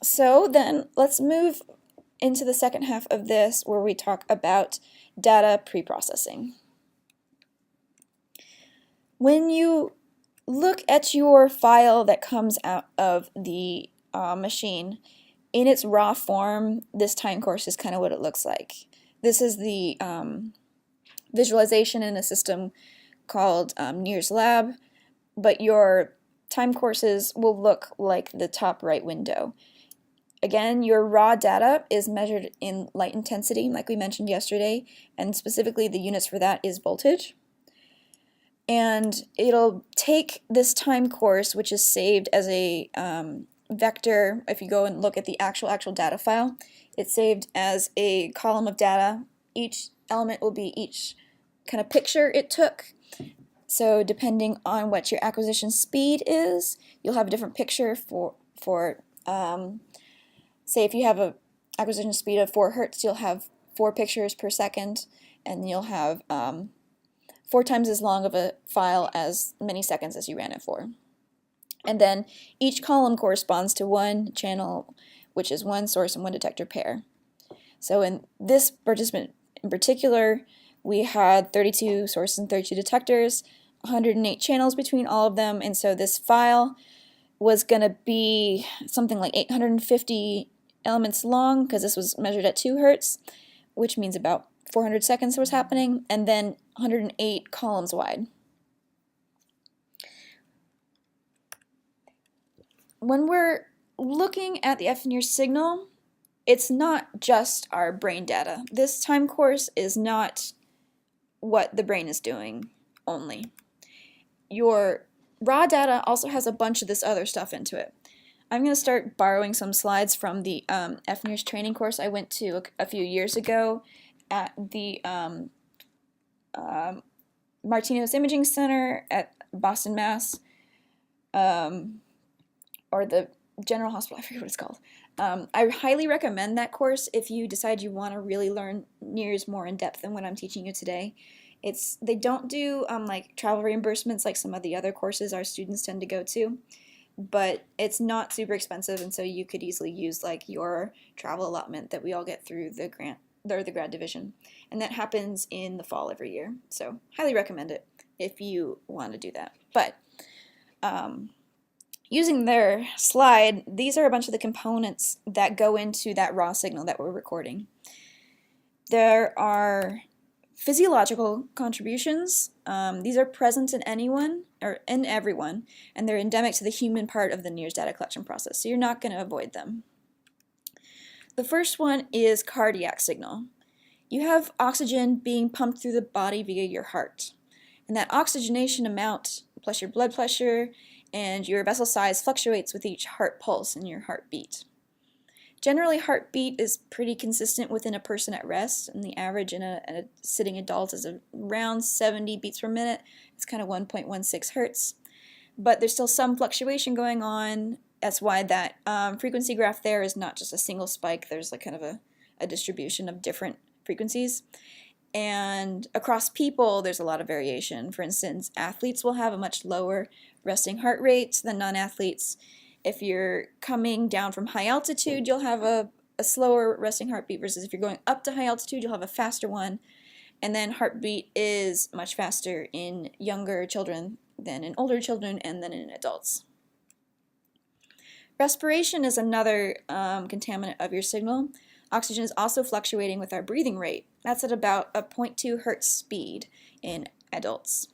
So then let's move into the second half of this where we talk about data preprocessing. When you look at your file that comes out of the machine, in its raw form, this time course is kind of what it looks like. This is the visualization in a system called fNIRS Lab, but your time courses will look like the top right window. Again, your raw data is measured in light intensity, like we mentioned yesterday, and specifically the units for that is voltage. And it'll take this time course, which is saved as a vector. If you go and look at the actual data file, it's saved as a column of data. Each element will be each kind of picture it took. So depending on what your acquisition speed is, you'll have a different picture for say if you have a acquisition speed of 4 Hertz, you'll have 4 pictures per second, and you'll have 4 times as long of a file as many seconds as you ran it for. And then each column corresponds to one channel, which is one source and one detector pair. So in this participant in particular, we had 32 sources and 32 detectors, 108 channels between all of them, and so this file was going to be something like 850 elements long, because this was measured at 2 Hertz, which means about 400 seconds was happening, and then 108 columns wide. When we're looking at the fNIRS signal, it's not just our brain data. This time course is not what the brain is doing only. Your raw data also has a bunch of this other stuff into it. I'm going to start borrowing some slides from the fNIRS training course I went to a few years ago at the Martinez Imaging Center at Boston, Mass, or the General Hospital, I forget what it's called. I highly recommend that course if you decide you want to really learn NIRS more in depth than what I'm teaching you today. They don't do like travel reimbursements like some of the other courses our students tend to go to, but it's not super expensive, and so you could easily use like your travel allotment that we all get through the grant or the grad division, and that happens in the fall every year. So highly recommend it if you want to do that. But using their slide, these are a bunch of the components that go into that raw signal that we're recording. There are physiological contributions. These are present in anyone or in everyone, and they're endemic to the human part of the NIRS data collection process, so you're not going to avoid them. The first one is cardiac signal. You have oxygen being pumped through the body via your heart, and that oxygenation amount plus your blood pressure and your vessel size fluctuates with each heart pulse and your heartbeat. Generally, heartbeat is pretty consistent within a person at rest, and the average in a sitting adult is around 70 beats per minute. It's kind of 1.16 Hertz, but there's still some fluctuation going on. That's why that frequency graph there is not just a single spike. There's like kind of a distribution of different frequencies. And across people, there's a lot of variation. For instance, athletes will have a much lower resting heart rate than non-athletes. If you're coming down from high altitude, you'll have a slower resting heartbeat, versus if you're going up to high altitude, you'll have a faster one. And then heartbeat is much faster in younger children than in older children and then in adults. Respiration is another contaminant of your signal. Oxygen is also fluctuating with our breathing rate. That's at about a 0.2 Hertz speed in adults.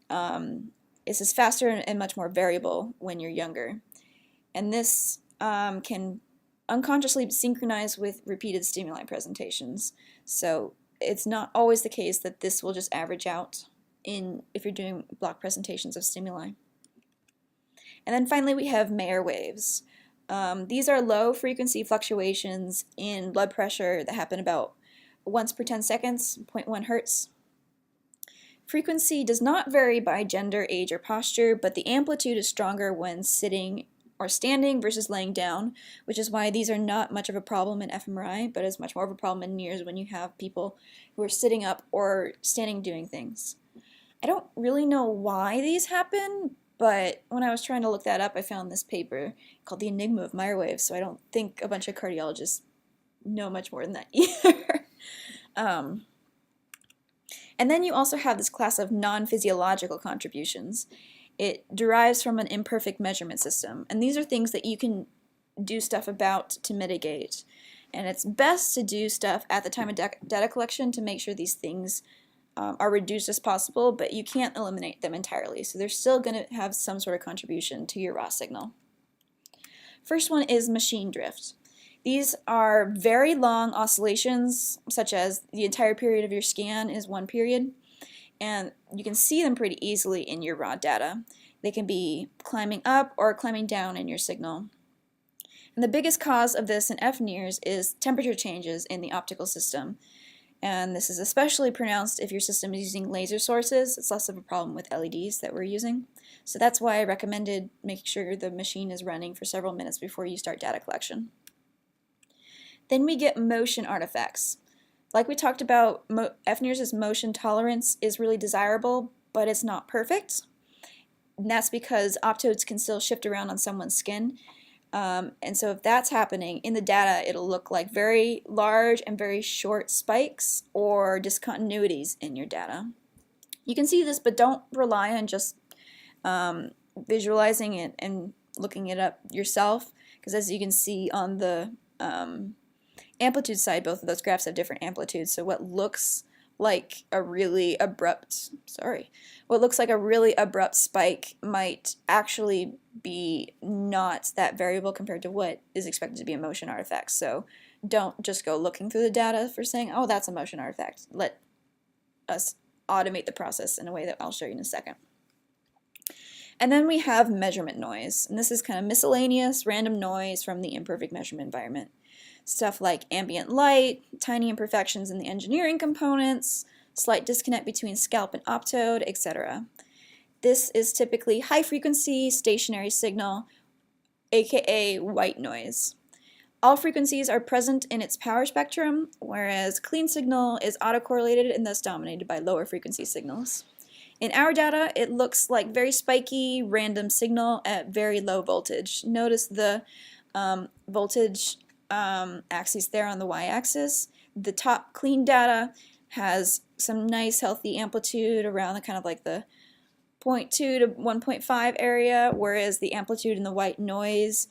This is faster and much more variable when you're younger. And this can unconsciously synchronize with repeated stimuli presentations. So it's not always the case that this will just average out if you're doing block presentations of stimuli. And then finally we have Mayer waves. These are low frequency fluctuations in blood pressure that happen about once per 10 seconds, 0.1 Hertz. Frequency does not vary by gender, age, or posture, but the amplitude is stronger when sitting or standing versus laying down, which is why these are not much of a problem in fMRI, but is much more of a problem in NIRS when you have people who are sitting up or standing doing things. I don't really know why these happen, But when I was trying to look that up, I found this paper called The Enigma of Microwaves, so I don't think a bunch of cardiologists know much more than that either. And then you also have this class of non-physiological contributions. It derives from an imperfect measurement system, and these are things that you can do stuff about to mitigate. And it's best to do stuff at the time of data collection to make sure these things are reduced as possible, but you can't eliminate them entirely. So they're still going to have some sort of contribution to your raw signal. First one is machine drift. These are very long oscillations, such as the entire period of your scan is one period, and you can see them pretty easily in your raw data. They can be climbing up or climbing down in your signal. And the biggest cause of this in fNIRS is temperature changes in the optical system. And this is especially pronounced if your system is using laser sources. It's less of a problem with LEDs that we're using. So that's why I recommended making sure the machine is running for several minutes before you start data collection. Then we get motion artifacts. Like we talked about, fNIRS's motion tolerance is really desirable, but it's not perfect. And that's because optodes can still shift around on someone's skin. And so if that's happening, in the data it'll look like very large and very short spikes or discontinuities in your data. You can see this, but don't rely on just visualizing it and looking it up yourself, because as you can see on the amplitude side, both of those graphs have different amplitudes. So what looks like a really abrupt, spike might actually be not that variable compared to what is expected to be a motion artifact. So don't just go looking through the data for saying, oh, that's a motion artifact. Let us automate the process in a way that I'll show you in a second. And then we have measurement noise, and this is kind of miscellaneous random noise from the imperfect measurement environment. Stuff like ambient light, tiny imperfections in the engineering components, slight disconnect between scalp and optode, etc. This is typically high frequency stationary signal, aka white noise. All frequencies are present in its power spectrum, whereas clean signal is autocorrelated and thus dominated by lower frequency signals. In our data, it looks like very spiky, random signal at very low voltage. Notice the voltage axis there on the y-axis. The top clean data has some nice healthy amplitude around the kind of like the 0.2 to 1.5 area, whereas the amplitude in the white noise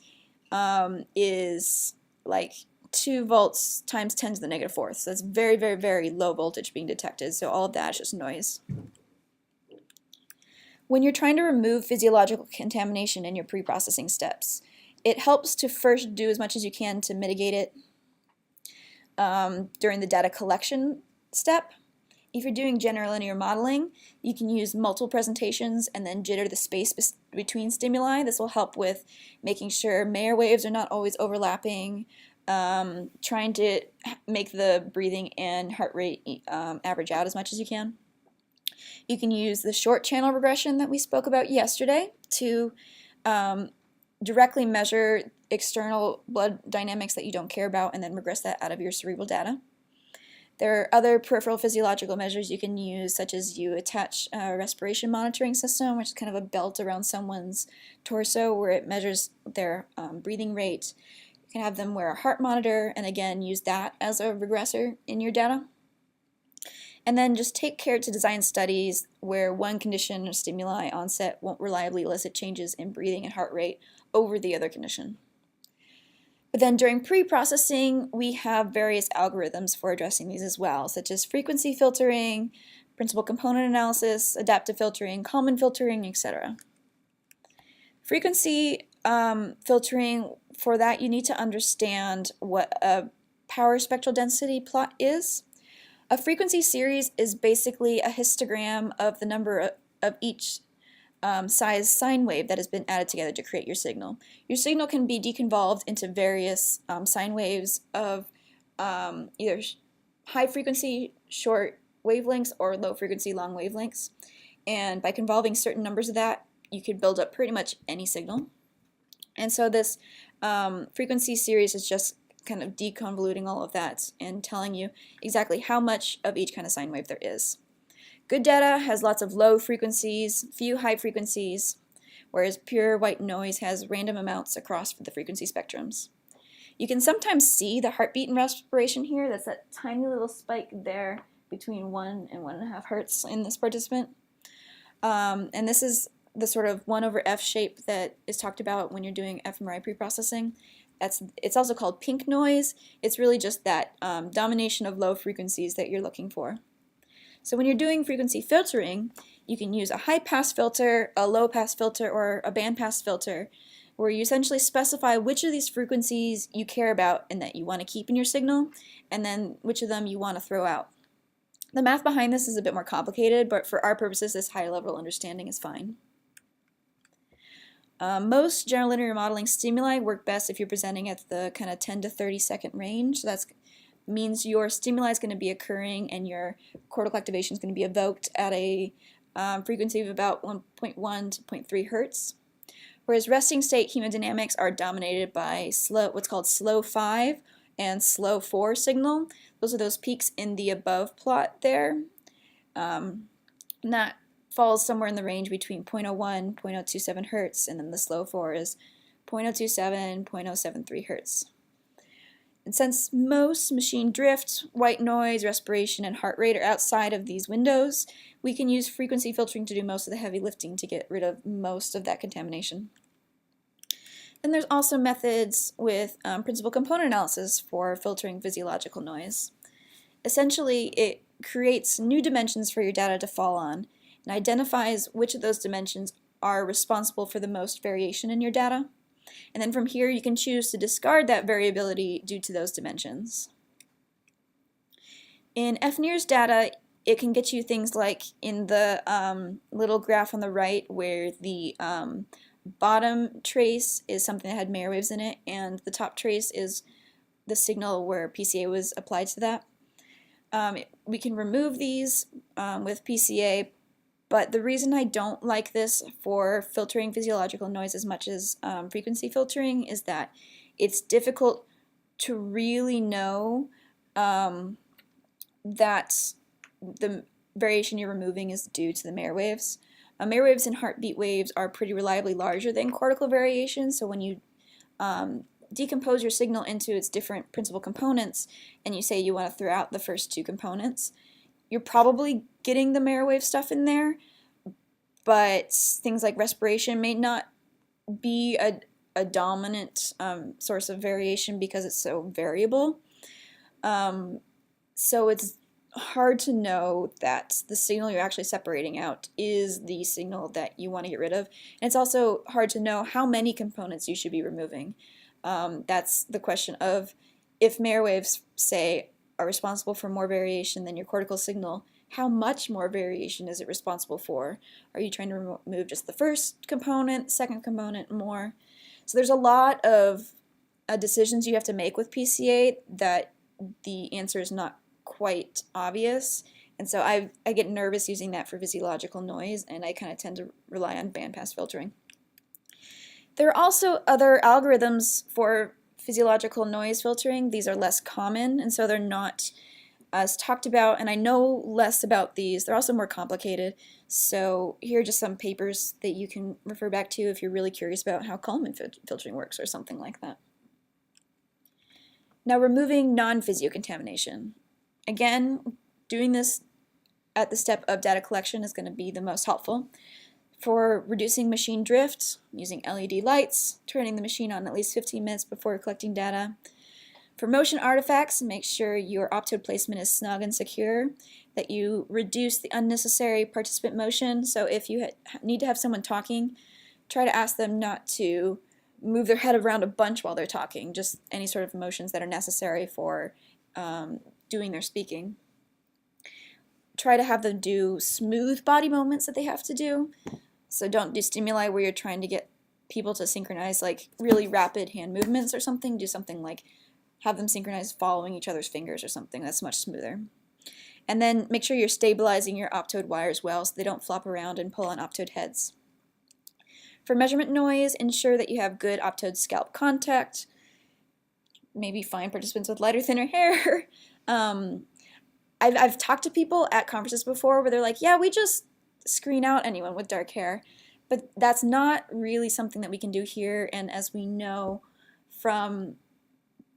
is like 2 volts times 10 to the negative fourth. So that's very, very, very low voltage being detected. So all of that is just noise. When you're trying to remove physiological contamination in your pre-processing steps, it helps to first do as much as you can to mitigate it during the data collection step. If you're doing general linear modeling, you can use multiple presentations and then jitter the space between stimuli. This will help with making sure Mayer waves are not always overlapping, trying to make the breathing and heart rate average out as much as you can. You can use the short channel regression that we spoke about yesterday to directly measure external blood dynamics that you don't care about and then regress that out of your cerebral data. There are other peripheral physiological measures you can use, such as you attach a respiration monitoring system, which is kind of a belt around someone's torso where it measures their breathing rate. You can have them wear a heart monitor and again use that as a regressor in your data. And then just take care to design studies where one condition or stimuli onset won't reliably elicit changes in breathing and heart rate over the other condition. But then during pre-processing, we have various algorithms for addressing these as well, such as frequency filtering, principal component analysis, adaptive filtering, Kalman filtering, etc. Frequency filtering, for that you need to understand what a power spectral density plot is. A frequency series is basically a histogram of the number of each size sine wave that has been added together to create your signal. Your signal can be deconvolved into various sine waves of either high frequency short wavelengths or low frequency long wavelengths. And by convolving certain numbers of that, you could build up pretty much any signal. And so this frequency series is just kind of deconvoluting all of that and telling you exactly how much of each kind of sine wave there is. Good data has lots of low frequencies, few high frequencies, whereas pure white noise has random amounts across the frequency spectrums. You can sometimes see the heartbeat and respiration here. That's that tiny little spike there between 1 and 1.5 hertz in this participant. And this is the sort of 1/f shape that is talked about when you're doing fMRI preprocessing. It's also called pink noise. It's really just that domination of low frequencies that you're looking for. So when you're doing frequency filtering, you can use a high-pass filter, a low-pass filter, or a band-pass filter, where you essentially specify which of these frequencies you care about and that you want to keep in your signal, and then which of them you want to throw out. The math behind this is a bit more complicated, but for our purposes, this high-level understanding is fine. Most general linear modeling stimuli work best if you're presenting at the kind of 10 to 30 second range. So that means your stimuli is going to be occurring and your cortical activation is going to be evoked at a frequency of about 1.1 to 0.3 hertz. Whereas resting state hemodynamics are dominated by what's called slow 5 and slow 4 signal. Those are those peaks in the above plot there. And that falls somewhere in the range between 0.01, 0.027 hertz, and then the slow 4 is 0.027, 0.073 hertz. And since most machine drift, white noise, respiration, and heart rate are outside of these windows, we can use frequency filtering to do most of the heavy lifting to get rid of most of that contamination. Then there's also methods with principal component analysis for filtering physiological noise. Essentially, it creates new dimensions for your data to fall on and identifies which of those dimensions are responsible for the most variation in your data. And then from here, you can choose to discard that variability due to those dimensions. In fNIRS data, it can get you things like in the little graph on the right where the bottom trace is something that had Mayer waves in it, and the top trace is the signal where PCA was applied to that. We can remove these with PCA, but the reason I don't like this for filtering physiological noise as much as frequency filtering is that it's difficult to really know that the variation you're removing is due to the Mayer waves. Mayer waves and heartbeat waves are pretty reliably larger than cortical variation, so when you decompose your signal into its different principal components and you say you want to throw out the first two components, you're probably getting the Mayer wave stuff in there, but things like respiration may not be a dominant source of variation because it's so variable. So it's hard to know that the signal you're actually separating out is the signal that you want to get rid of. And it's also hard to know how many components you should be removing. That's the question of if Mayer waves, say, are responsible for more variation than your cortical signal, how much more variation is it responsible for? Are you trying to remove just the first component, second component, more? So there's a lot of decisions you have to make with PCA that the answer is not quite obvious. And so I get nervous using that for physiological noise, and I kind of tend to rely on bandpass filtering. There are also other algorithms for physiological noise filtering. These are less common, and so they're not as talked about, and I know less about these. They're also more complicated. So here are just some papers that you can refer back to if you're really curious about how Kalman filtering works or something like that. Now, removing non-physio contamination. Again, doing this at the step of data collection is going to be the most helpful. For reducing machine drift, using LED lights, turning the machine on at least 15 minutes before collecting data. For motion artifacts, make sure your optode placement is snug and secure, that you reduce the unnecessary participant motion. So if you need to have someone talking, try to ask them not to move their head around a bunch while they're talking, just any sort of motions that are necessary for doing their speaking. Try to have them do smooth body movements that they have to do. So don't do stimuli where you're trying to get people to synchronize like really rapid hand movements or something. Do something like have them synchronize following each other's fingers or something. That's much smoother. And then make sure you're stabilizing your optode wires well so they don't flop around and pull on optode heads. For measurement noise, ensure that you have good optode scalp contact. Maybe find participants with lighter, thinner hair. I've talked to people at conferences before where they're like, yeah, we just screen out anyone with dark hair. But that's not really something that we can do here, and as we know from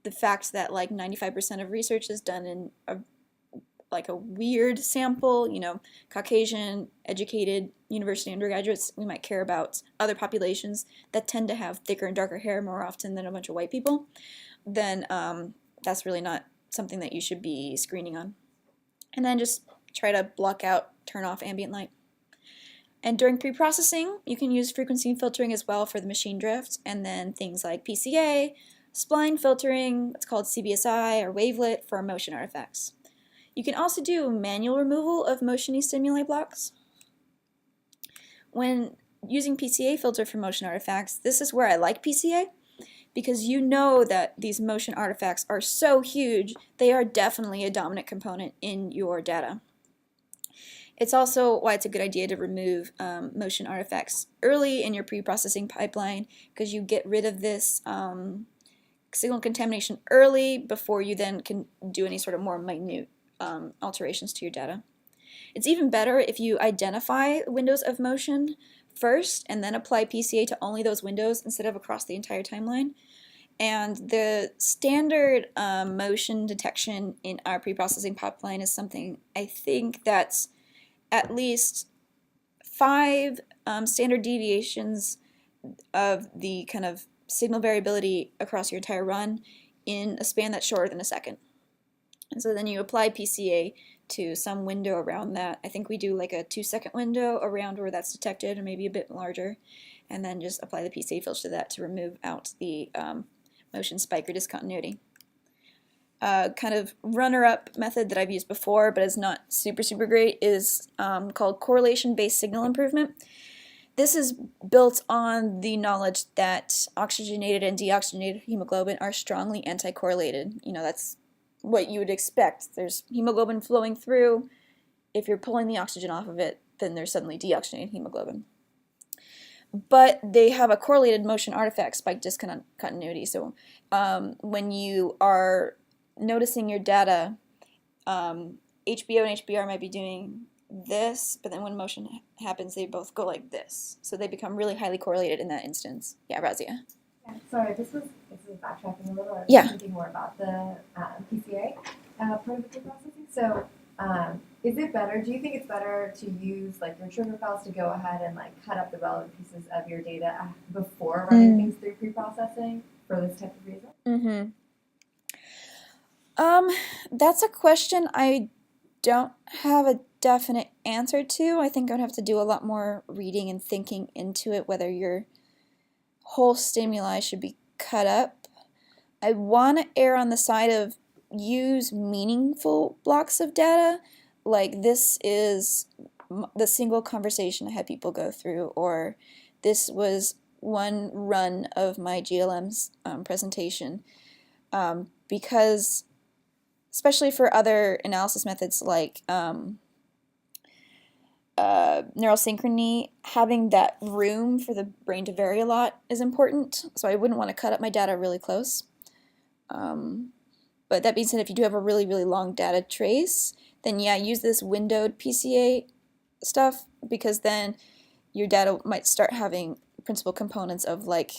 the fact that like 95% of research is done in a weird sample, Caucasian, educated, university undergraduates, we might care about other populations that tend to have thicker and darker hair more often than a bunch of white people, then that's really not something that you should be screening on. And then just try to block out, turn off ambient light. And during preprocessing, you can use frequency filtering as well for the machine drift, and then things like PCA, spline filtering, what's called CBSI, or wavelet for motion artifacts. You can also do manual removal of motiony stimuli blocks. When using PCA filter for motion artifacts, this is where I like PCA, because you know that these motion artifacts are so huge, they are definitely a dominant component in your data. It's also why it's a good idea to remove motion artifacts early in your preprocessing pipeline, because you get rid of this signal contamination early before you then can do any sort of more minute alterations to your data. It's even better if you identify windows of motion first and then apply PCA to only those windows instead of across the entire timeline. And the standard motion detection in our preprocessing pipeline is something, I think that's at least 5 standard deviations of the kind of signal variability across your entire run in a span that's shorter than a second. And so then you apply PCA to some window around that. I think we do like a 2-second window around where that's detected, or maybe a bit larger, and then just apply the PCA filter to that to remove out the motion spike or discontinuity. Kind of runner-up method that I've used before but is not super great is called correlation-based signal improvement. This is built on the knowledge that oxygenated and deoxygenated hemoglobin are strongly anti-correlated. That's what you would expect. There's hemoglobin flowing through. If you're pulling the oxygen off of it, then there's suddenly deoxygenated hemoglobin. But they have a correlated motion artifact spike discontinuity. So when you are noticing your data, HBO and HBR might be doing this, but then when motion happens, they both go like this. So they become really highly correlated in that instance. Yeah, Razia. Yeah, sorry, this is backtracking a little. I was Yeah. thinking more about the PCA part of the processing. So is it better, do you think it's better to use like your trigger files to go ahead and like cut up the relevant pieces of your data before running things through pre-processing for this type of reason? That's a question I don't have a definite answer to. I think I would have to do a lot more reading and thinking into it, whether your whole stimuli should be cut up. I want to err on the side of use meaningful blocks of data, like this is the single conversation I had people go through, or this was one run of my GLM's presentation, because especially for other analysis methods like neural synchrony, having that room for the brain to vary a lot is important, so I wouldn't want to cut up my data really close. But that being said, if you do have a really long data trace, then yeah, use this windowed PCA stuff, because then your data might start having principal components of like,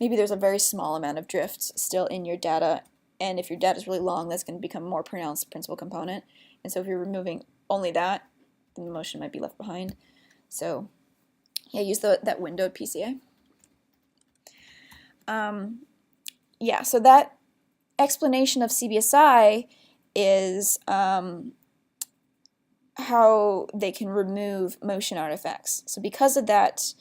maybe there's a very small amount of drift still in your data, and if your data is really long, that's going to become a more pronounced principal component. And so if you're removing only that, then the motion might be left behind. So yeah, use that windowed PCA. Yeah, so that explanation of CBSI is how they can remove motion artifacts. So because of that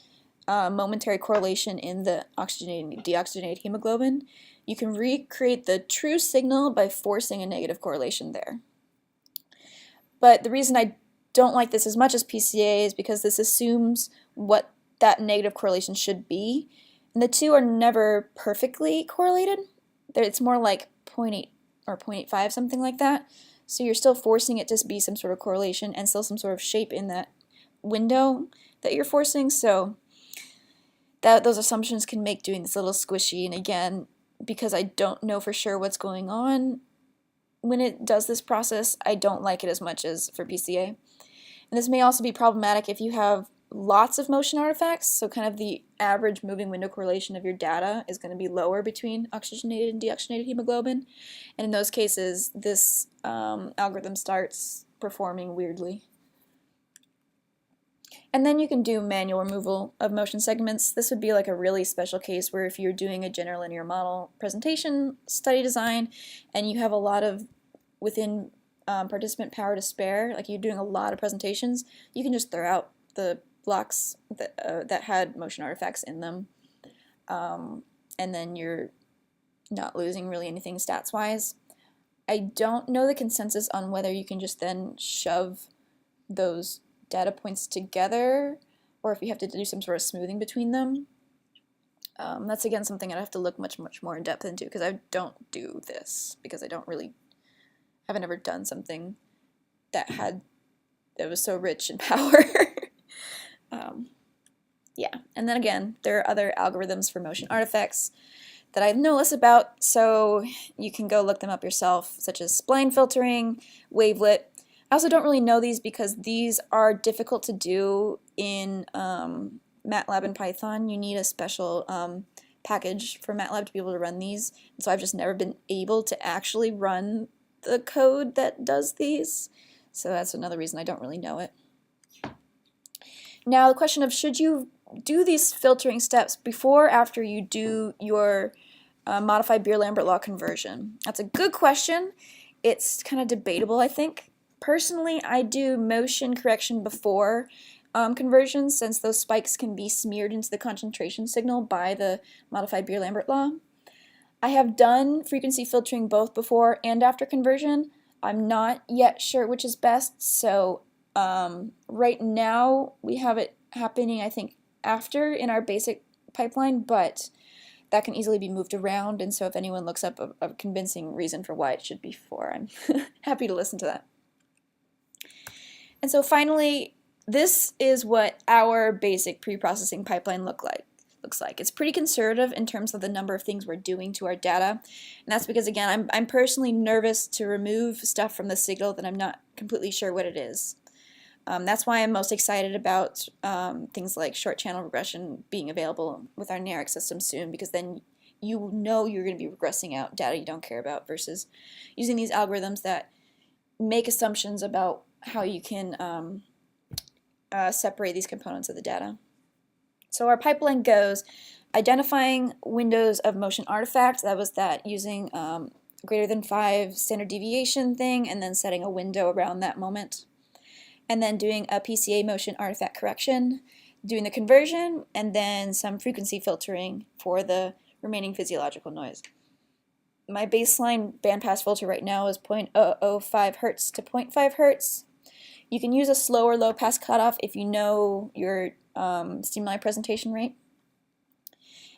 momentary correlation in the oxygenated and deoxygenated hemoglobin, you can recreate the true signal by forcing a negative correlation there. But the reason I don't like this as much as PCA is because this assumes what that negative correlation should be, and the two are never perfectly correlated. It's more like 0.8 or 0.85, something like that. So you're still forcing it to be some sort of correlation and still some sort of shape in that window that you're forcing. So those assumptions can make doing this a little squishy. And again, because I don't know for sure what's going on when it does this process, I don't like it as much as for PCA. And this may also be problematic if you have lots of motion artifacts, so kind of the average moving window correlation of your data is going to be lower between oxygenated and deoxygenated hemoglobin. And in those cases, this algorithm starts performing weirdly. And then you can do manual removal of motion segments. This would be like a really special case where if you're doing a general linear model presentation study design and you have a lot of within participant power to spare, like you're doing a lot of presentations, you can just throw out the blocks that had motion artifacts in them. And then you're not losing really anything stats-wise. I don't know the consensus on whether you can just then shove those data points together or if you have to do some sort of smoothing between them. That's again something I'd have to look much more in depth into because I don't do this because I haven't ever done something that was so rich in power. Yeah, and then again, there are other algorithms for motion artifacts that I know less about, so you can go look them up yourself, such as spline filtering, wavelet. I also don't really know these because these are difficult to do in MATLAB and Python. You need a special package for MATLAB to be able to run these, and so I've just never been able to actually run the code that does these, so that's another reason I don't really know it. Now the question of should you do these filtering steps before or after you do your modified Beer-Lambert law conversion? That's a good question. It's kind of debatable, I think. Personally, I do motion correction before conversion since those spikes can be smeared into the concentration signal by the modified Beer-Lambert law. I have done frequency filtering both before and after conversion. I'm not yet sure which is best, so right now we have it happening, I think, after in our basic pipeline, but that can easily be moved around, and so if anyone looks up a convincing reason for why it should be before, I'm happy to listen to that. And so finally, this is what our basic pre-processing pipeline looks like. It's pretty conservative in terms of the number of things we're doing to our data, and that's because, again, I'm personally nervous to remove stuff from the signal that I'm not completely sure what it is. That's why I'm most excited about things like short channel regression being available with our NARIC system soon, because then you know you're going to be regressing out data you don't care about versus using these algorithms that make assumptions about how you can separate these components of the data. So our pipeline goes identifying windows of motion artifacts, that was that using greater than 5 standard deviation thing, and then setting a window around that moment. And then doing a PCA motion artifact correction, doing the conversion, and then some frequency filtering for the remaining physiological noise. My baseline bandpass filter right now is 0.005 Hertz to 0.5 Hertz. You can use a slower low pass cutoff if you know your stimuli presentation rate.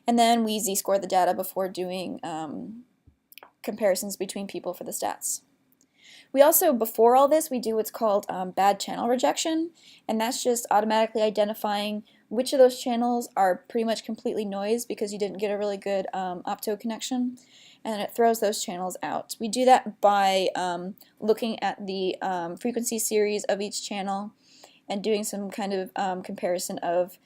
And then we z-score the data before doing comparisons between people for the stats. We also, before all this, we do what's called bad channel rejection, and that's just automatically identifying which of those channels are pretty much completely noise because you didn't get a really good opto connection, and then it throws those channels out. We do that by looking at the frequency series of each channel and doing some kind of comparison of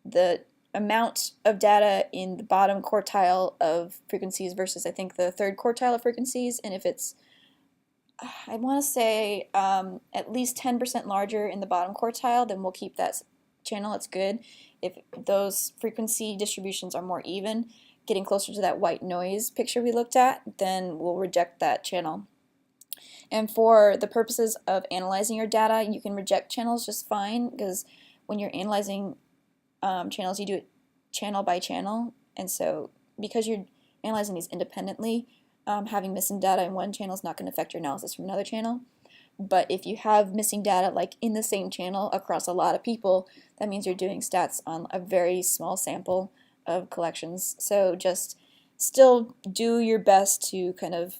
the amount of data in the bottom quartile of frequencies versus, I think, the third quartile of frequencies, and if it's I want to say at least 10% larger in the bottom quartile, then we'll keep that channel. It's good. If those frequency distributions are more even, getting closer to that white noise picture we looked at, then we'll reject that channel. And for the purposes of analyzing your data, you can reject channels just fine, because when you're analyzing channels, you do it channel by channel, and so because you're analyzing these independently, having missing data in one channel is not going to affect your analysis from another channel. But if you have missing data like in the same channel across a lot of people, that means you're doing stats on a very small sample of collections. So just still do your best to kind of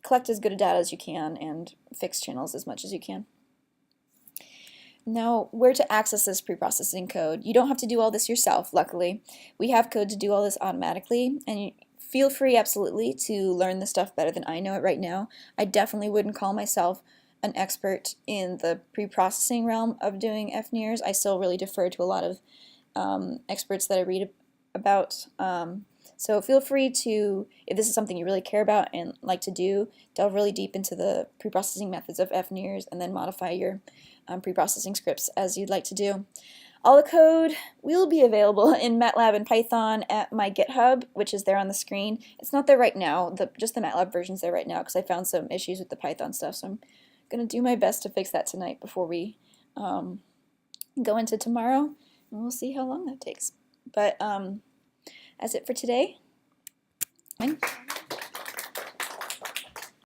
collect as good a data as you can and fix channels as much as you can. Now, where to access this pre-processing code? You don't have to do all this yourself, luckily. We have code to do all this automatically, and feel free, absolutely, to learn this stuff better than I know it right now. I definitely wouldn't call myself an expert in the pre-processing realm of doing fNIRS. I still really defer to a lot of experts that I read about. So feel free to, if this is something you really care about and like to do, delve really deep into the pre-processing methods of fNIRS and then modify your pre-processing scripts as you'd like to do. All the code will be available in MATLAB and Python at my GitHub, which is there on the screen. It's not there right now, just the MATLAB version's there right now because I found some issues with the Python stuff, so I'm going to do my best to fix that tonight before we go into tomorrow, and we'll see how long that takes. But that's it for today. Thanks.